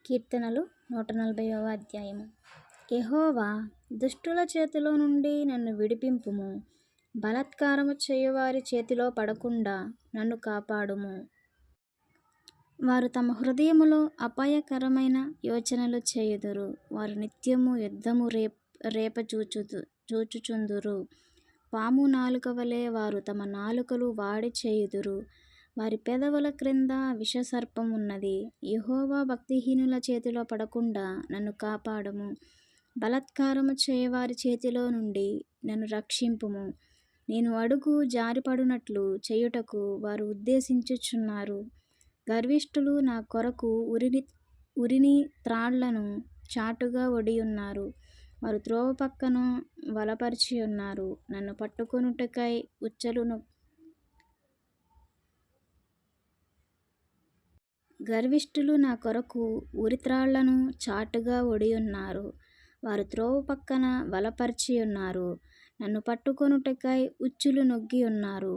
కీర్తనలు 140వ అధ్యాయము. యెహోవా, దుష్టుల చేతిలో నుండి నన్ను విడిపింపుము. బలాత్కారము చేయువారి చేతిలో పడకుండా నన్ను కాపాడుము. వారు తమ హృదయములో అపాయకరమైన యోచనలు చేయుదురు. వారు నిత్యము యుద్ధము చూచుచుందురు. పాము నాలుక వలె వారు తమ నాలుకలు వాడి చేయుదురు. వారి పెదవుల క్రింద విషసర్పం ఉన్నది. యెహోవా, భక్తిహీనుల చేతిలో పడకుండా నన్ను కాపాడుము. బలాత్కారము చేయవారి చేతిలో నుండి నన్ను రక్షింపుము. నేను అడుగు జారిపడునట్లు చేయుటకు వారు ఉద్దేశించుచున్నారు. గర్విష్ఠులు నా కొరకు ఉరిని త్రాళ్లను చాటుగా ఒడియున్నారు. వారు త్రోవ పక్కన వలపరిచి ఉన్నారు. నన్ను పట్టుకొనుటకై గర్విష్ఠులు నా కొరకు ఉరిత్రాళ్లను చాటుగా ఒడియున్నారు. వారు త్రోవ పక్కన వలపరిచి ఉన్నారు. నన్ను పట్టుకొనుటకై ఉచ్చులు నొగ్గి ఉన్నారు.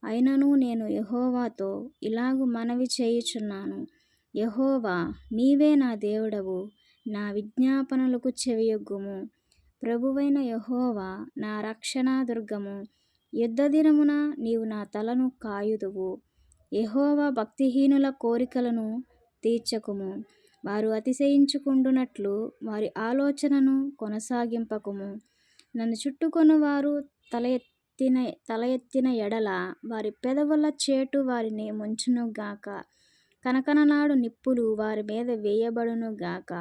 అయినను నేను యెహోవాతో ఇలాగు మనవి చేయుచున్నాను. యెహోవా, నీవే నా దేవుడవు. నా విజ్ఞాపనలకు చెవియొగ్గుము. ప్రభువైన యెహోవా, నా రక్షణా దుర్గము, యుద్ధ దినమున నీవు నా తలను కాయుదువు. యెహోవా, భక్తిహీనుల కోరికలను తీర్చకుము. వారు అతిశయించుకుండునట్లు వారి ఆలోచనను కొనసాగింపకుము. నన్ను చుట్టుకొని వారు తల ఎత్తిన ఎడల వారి పెదవుల చేటు వారిని ముంచునుగాక. కనకనలాడు నిప్పులు వారి మీద వేయబడునుగాక.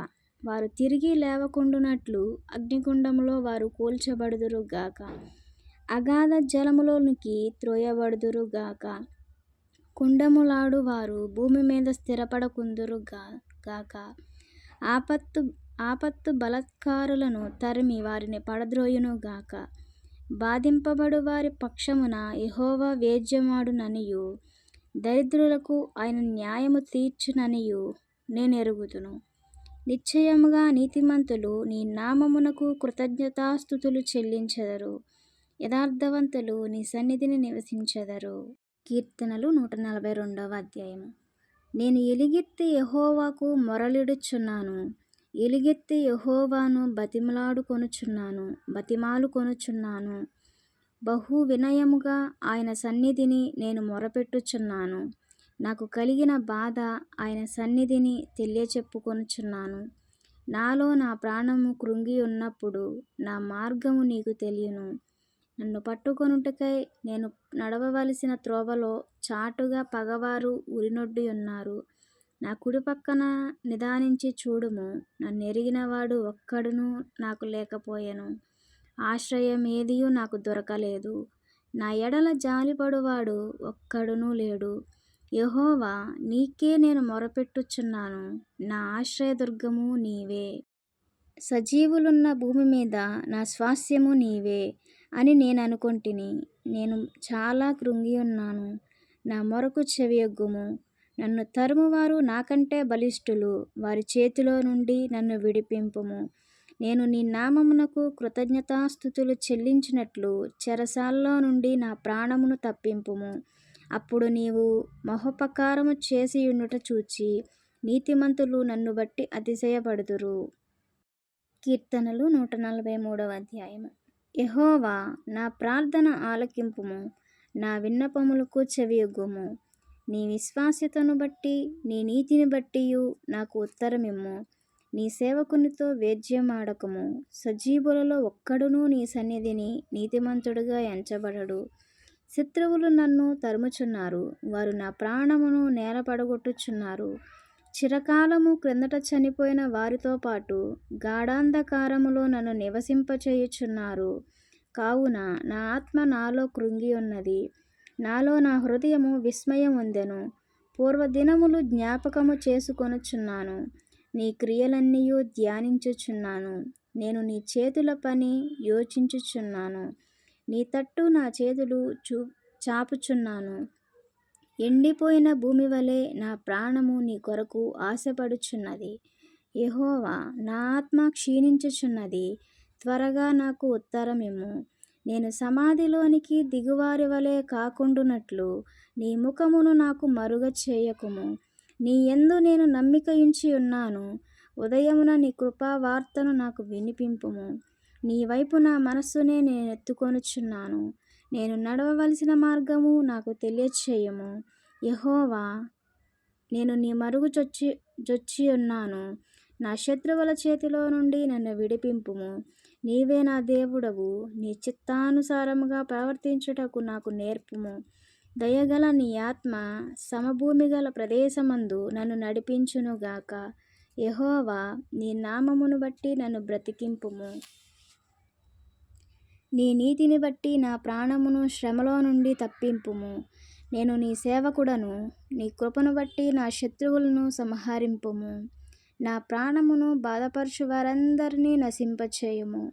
వారు తిరిగి లేవకుండునట్లు అగ్నిగుండములో వారు కూల్చబడుదురుగాక. అగాధ జలములోనికి త్రోయబడుదురుగాక. కుండములాడు వారు భూమి మీద స్థిరపడకుందురుగాక. ఆపత్తు బలాత్కారులను తరిమి వారిని పడద్రోయునుగాక. బాధింపబడు వారి పక్షమున యెహోవా వేద్యమాడుననియు, దరిద్రులకు ఆయన న్యాయము తీర్చుననియు నేనెరుగుదును. నిశ్చయముగా నీతిమంతులు నీ నామమునకు కృతజ్ఞతాస్తుతులు చెల్లించెదరు. యథార్థవంతులు నీ సన్నిధిని నివసించెదరు. కీర్తనలు 142వ అధ్యాయము. నేను ఎలుగెత్తి యెహోవాకు మొరలిడుచున్నాను. ఎలుగెత్తి యెహోవాను బతిమాలుకొనుచున్నాను. బహు వినయముగా ఆయన సన్నిధిని నేను మొరపెట్టుచున్నాను. నాకు కలిగిన బాధ ఆయన సన్నిధిని తెలియచెప్పుకొనుచున్నాను. నాలో నా ప్రాణము కృంగి ఉన్నప్పుడు నా మార్గము నీకు తెలియను. నన్ను పట్టుకొనుటకై నేను నడవవలసిన త్రోవలో చాటుగా పగవారు ఉరినొడ్డి ఉన్నారు. నా కుడి పక్కన నిదానించి చూడుము. నన్నెరిగినవాడు ఒక్కడునూ నాకు లేకపోయెను. ఆశ్రయమేదియూ నాకు దొరకలేదు. నా ఎడల జాలిపడువాడు ఒక్కడునూ లేడు. యెహోవా, నీకే నేను మొరపెట్టుచున్నాను. నా ఆశ్రయదుర్గము నీవే. సజీవులున్న భూమి మీద నా స్వాస్యము నీవే అని నేననుకొంటిని. నేను చాలా కృంగియున్నాను. నా మొరకు చెవియొగ్గుము. నన్ను తరుమువారు నాకంటే బలిష్ఠులు. వారి చేతిలో నుండి నన్ను విడిపింపుము. నేను నీ నామమునకు కృతజ్ఞతాస్తుతులు చెల్లించినట్లు చెరసాల్లో నుండి నా ప్రాణమును తప్పింపుము. అప్పుడు నీవు మహోపకారము చేసియుండుట చూచి నీతిమంతులు నన్ను బట్టి అతిశయపడుదురు. కీర్తనలు 143వ అధ్యాయము. యెహోవా, నా ప్రార్థన ఆలకింపుము. నా విన్నపములకు చెవియొగ్గుము. నీ విశ్వాస్యతను బట్టి నీ నీతిని బట్టియు నాకు ఉత్తరమిమ్ము. నీ సేవకునితో వేద్యమాడకము. సజీవులలో ఒక్కడునూ నీ సన్నిధిని నీతిమంతుడుగా ఎంచబడడు. శత్రువులు నన్ను తరుముచున్నారు. వారు నా ప్రాణమును నేలపడగొట్టుచున్నారు. చిరకాలము క్రిందట చనిపోయిన వారితో పాటు గాఢాంధకారములో నన్ను నివసింపచేయుచున్నారు. కావున నా ఆత్మ నాలో కృంగి ఉన్నది. నాలో నా హృదయము విస్మయముందెను. పూర్వదినములు జ్ఞాపకము చేసుకొనుచున్నాను. నీ క్రియలన్నీయు ధ్యానించుచున్నాను. నేను నీ చేతుల పని యోచించుచున్నాను. నీ తట్టు నా చేతులు చాపుచున్నాను. ఎండిపోయిన భూమి వలె నా ప్రాణము నీ కొరకు ఆశపడుచున్నది. యెహోవా, నా ఆత్మ క్షీణించుచున్నది. త్వరగా నాకు ఉత్తరమిమ్ము. నేను సమాధిలోనికి దిగువారి వలె కాకుండునట్లు నీ ముఖమును నాకు మరుగ చేయకుము. నీ యందు నేను నమ్మికయుంచి ఉన్నాను. ఉదయమున నీ కృపా వార్తను నాకు వినిపింపుము. నీ వైపు నా మనస్సునే నేనెత్తుకొనుచున్నాను. నేను నడవవలసిన మార్గము నాకు తెలియచేయుము. యెహోవా, నేను నీ మరుగు జొచ్చి ఉన్నాను. నా శత్రువుల చేతిలో నుండి నన్ను విడిపింపుము. నీవే నా దేవుడవు. నీ చిత్తానుసారముగా ప్రవర్తించుటకు నాకు నేర్పుము. దయగల నీ ఆత్మ సమభూమి గల ప్రదేశమందు నన్ను నడిపించునుగాక. యెహోవా, నీ నామమును బట్టి నన్ను బ్రతికింపుము. నీ నీతిని బట్టి నా ప్రాణమును శ్రమలో నుండి తప్పింపుము. నేను నీ సేవకుడను. నీ కృపను బట్టి నా శత్రువులను సంహరింపుము. నా ప్రాణమును బాధపరచు వారందరినీ నశింపచేయుము.